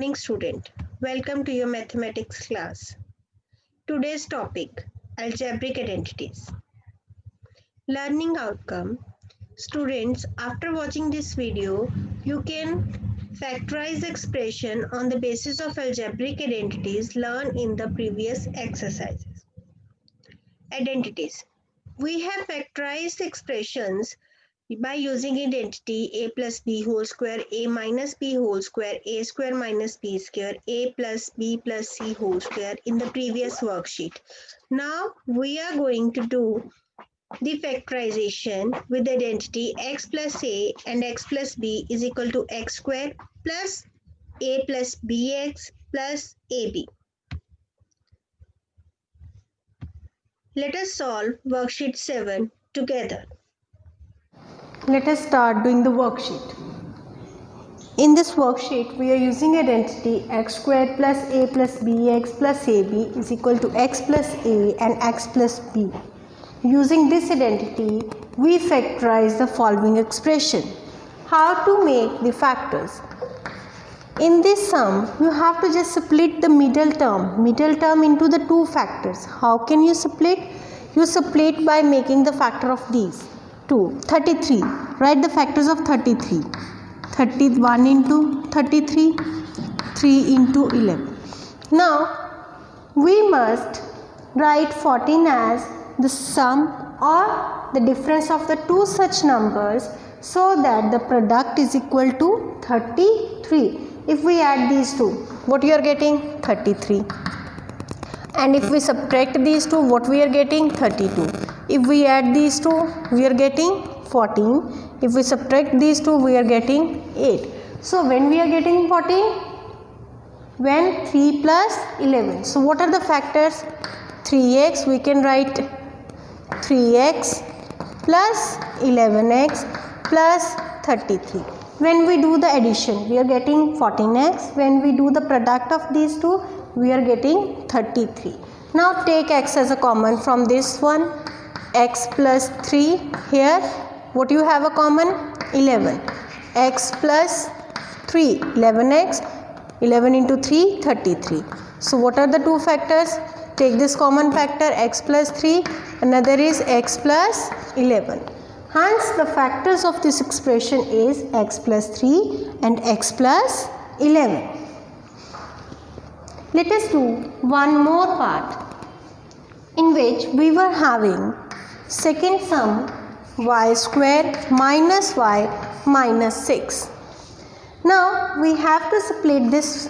Morning student, welcome to your mathematics class. Today's topic, algebraic identities. Learning outcome. Students, after watching this video, you can factorize expression on the basis of algebraic identities learned in the previous exercises. Identities. We have factorized expressions by using identity a plus b whole square, a minus b whole square, a square minus b square, a plus b plus c whole square in the previous worksheet. Now we are going to do the factorization with identity x plus a and x plus b is equal to x square plus a plus bx plus ab. Let us solve worksheet 7 together. Let us start doing the worksheet. In this worksheet, we are using identity x squared plus a plus bx plus ab is equal to x plus a and x plus b. Using this identity, we factorize the following expression. How to make the factors? In this sum, you have to just split the middle term into the two factors. How can you split? You split by making the factor of these. 33. Write the factors of 33. 31 into 33, 3 into 11. Now, we must write 14 as the sum or the difference of the two such numbers so that the product is equal to 33. If we add these two, what you are getting? 33. And if we subtract these two, what we are getting? 32. If we add these two, we are getting 14. If we subtract these two, we are getting 8. So when we are getting 14? When 3 plus 11. So what are the factors? 3x, we can write 3x plus 11x plus 33. When we do the addition, we are getting 14x. When we do the product of these two, we are getting 33. Now take x as a common from this one. X plus 3 here. What you have a common? 11. X plus 3. 11x. 11 into 3, 33. So what are the two factors? Take this common factor x plus 3. Another is x plus 11. Hence the factors of this expression is x plus 3 and x plus 11. Let us do one more part in which we were having second sum y square minus y minus 6. Now we have to split this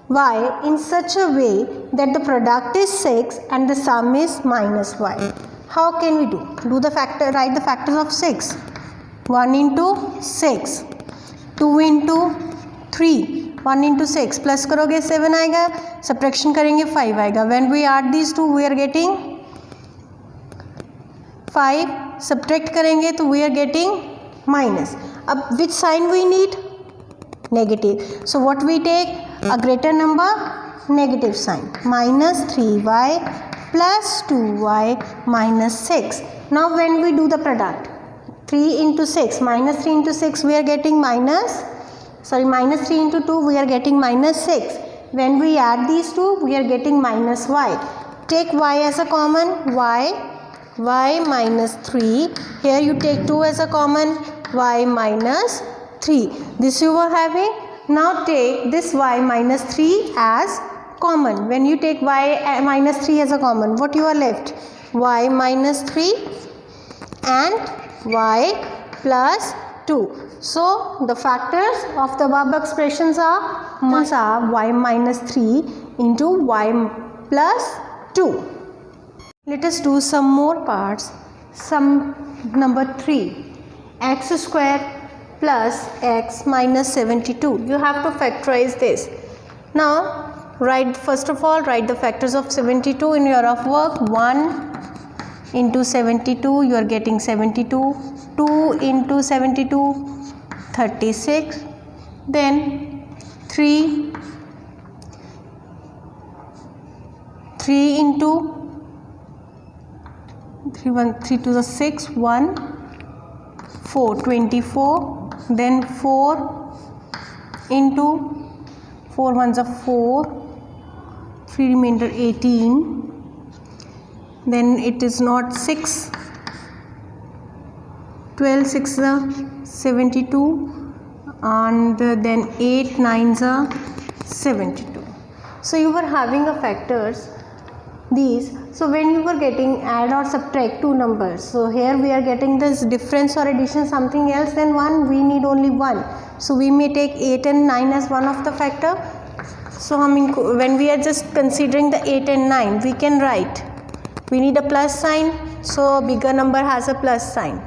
y in such a way that the product is 6 and the sum is minus y. How can we do? Write the factors of 6. 1 into 6, 2 into 3, 1 into 6 plus करोगे 7 आएगा, subtraction करेंगे 5 आएगा. When we add these two, we are getting 5. Subtract करेंगे तो we are getting minus. अब which sign we need? Negative. So what we take? A greater number? Negative sign. Minus 3y plus 2y minus 6. Now when we do the product, 3 into 6 minus 3 into 6 we are getting minus 3 into 2 we are getting minus 6. When we add these two, we are getting minus y. Take y as a common. Y minus 3. Here you take 2 as a common. Y minus 3. This you were having. Now take this y minus 3 as common. When you take y minus 3 as a common, what you are left? Y minus 3 and y plus 2. So the factors of the above expressions are y minus 3 into y plus 2. Let us do some more parts. Sum number 3. X square plus x minus 72. You have to factorize this. Now first of all write the factors of 72 in your rough work. 1 into 72 you are getting 72. 2 into 72 36. Then 3 into 3 to the 6 1 4 24. Then 4 into 4 ones are 4, 3 remainder 18, then it is not 6, 12 6 are 72, and then 8 9s are 72. So you were having a factors these. So when you were getting add or subtract two numbers, so here we are getting this difference or addition something else than 1, we need only 1. So we may take 8 and 9 as one of the factor. So when we are just considering the 8 and 9, we can write, we need a plus sign, so a bigger number has a plus sign.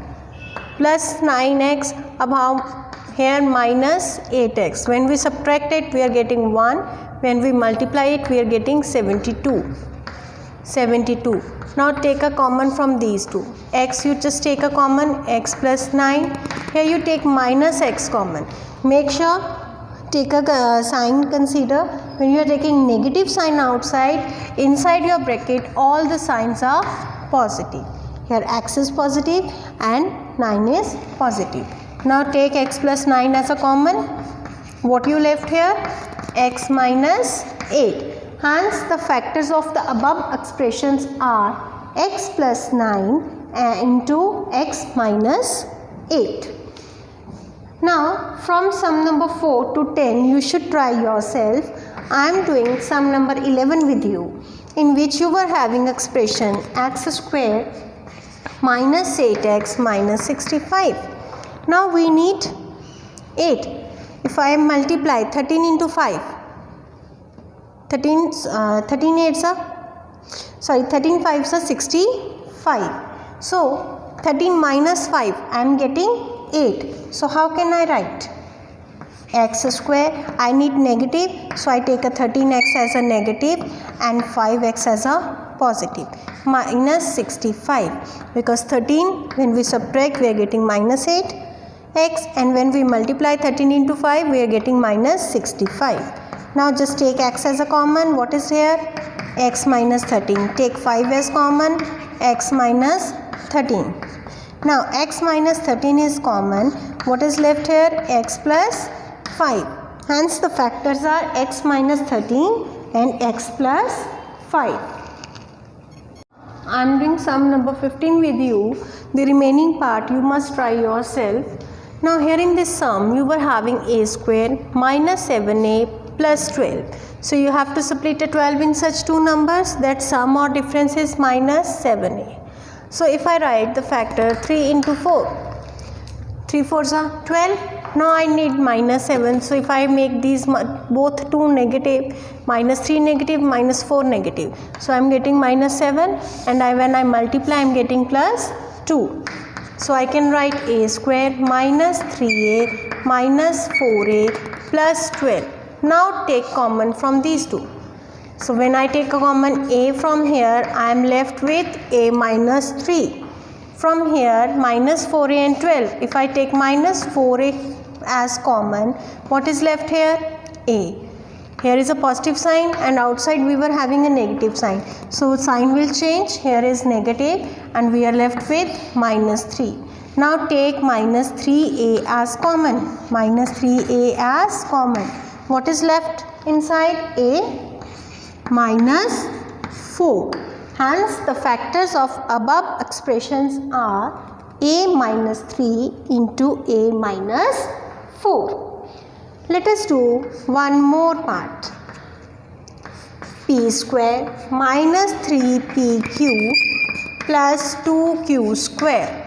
Plus 9x, about here minus 8x. When we subtract it, we are getting 1. When we multiply it, we are getting 72. Now take a common from these two. X you just take a common, x plus 9. Here you take minus x common. Make sure take a sign, consider when you are taking negative sign outside, inside your bracket all the signs are positive. Here x is positive and 9 is positive. Now take x plus 9 as a common. What you left here? X minus 8. Hence the factors of the above expressions are x plus 9 into x minus 8. Now from sum number 4 to 10 you should try yourself. I am doing sum number 11 with you, in which you were having expression x square minus 8x minus 65. Now we need 8. If I multiply 13 into 5, 13 5s are 65. So 13 minus 5, I am getting 8. So how can I write? X square, I need negative, so I take a 13x as a negative and 5x as a positive, minus 65, because 13 when we subtract we are getting minus 8 x, and when we multiply 13 into 5 we are getting minus 65. Now just take x as a common. What is here? X minus 13. Take 5 as common, x minus 13. Now x minus 13 is common. What is left here? X plus 5. Hence the factors are x minus 13 and x plus 5. I am doing sum number 15 with you. The remaining part you must try yourself. Now here in this sum you were having a square minus 7a plus 12. So you have to split a 12 in such two numbers, that sum or difference is minus 7a. So if I write the factor 3 into 4, 3 4s are 12. Now I need minus 7. So if I make these both two negative, minus 3 negative, minus 4 negative. So I am getting minus 7, and when I multiply I am getting plus 2. So I can write a square minus 3a minus 4a plus 12. Now take common from these two. So when I take a common a from here, I am left with a minus 3. From here minus 4a and 12. If I take minus 4a as common, what is left here? A. Here is a positive sign and outside we were having a negative sign. So sign will change. Here is negative and we are left with minus 3. Now take minus 3a as common. Minus 3a as common. What is left inside? A minus 4. Hence the factors of above expressions are a minus 3 into a minus 4. Let us do one more part. P square minus 3pq plus 2q square.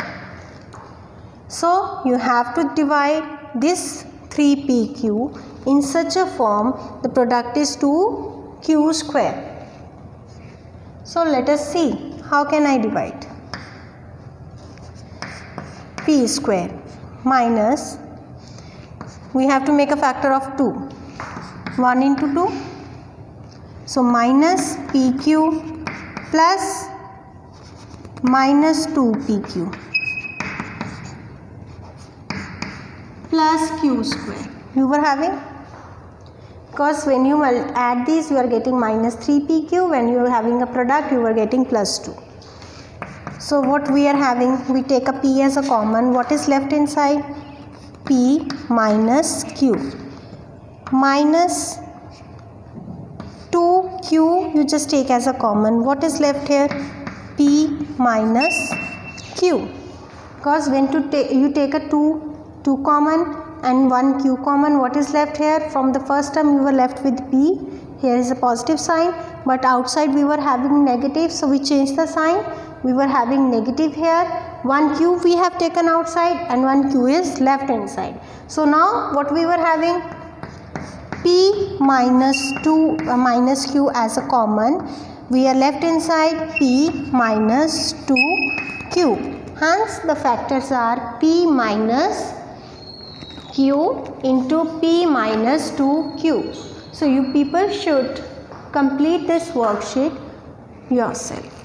So you have to divide this 3pq in such a form the product is 2q square. So let us see how can I divide. P square minus, we have to make a factor of 2. 1 into 2. So minus pq plus minus 2pq plus q square. You were having, because when you add these you are getting minus 3pq, when you are having a product you are getting plus 2. So what we are having, we take a p as a common. What is left inside? P minus q minus q you just take as a common. What is left here? p minus q. Because when you take a 2 common and 1 q common, what is left here? From the first term you were left with p. Here is a positive sign, but outside we were having negative, so we changed the sign. We were having negative here. 1 q we have taken outside and 1 q is left inside. So now what we were having? P minus q as a common. We are left inside p minus 2q. Hence the factors are p minus q into p minus 2q. So you people should complete this worksheet yourself.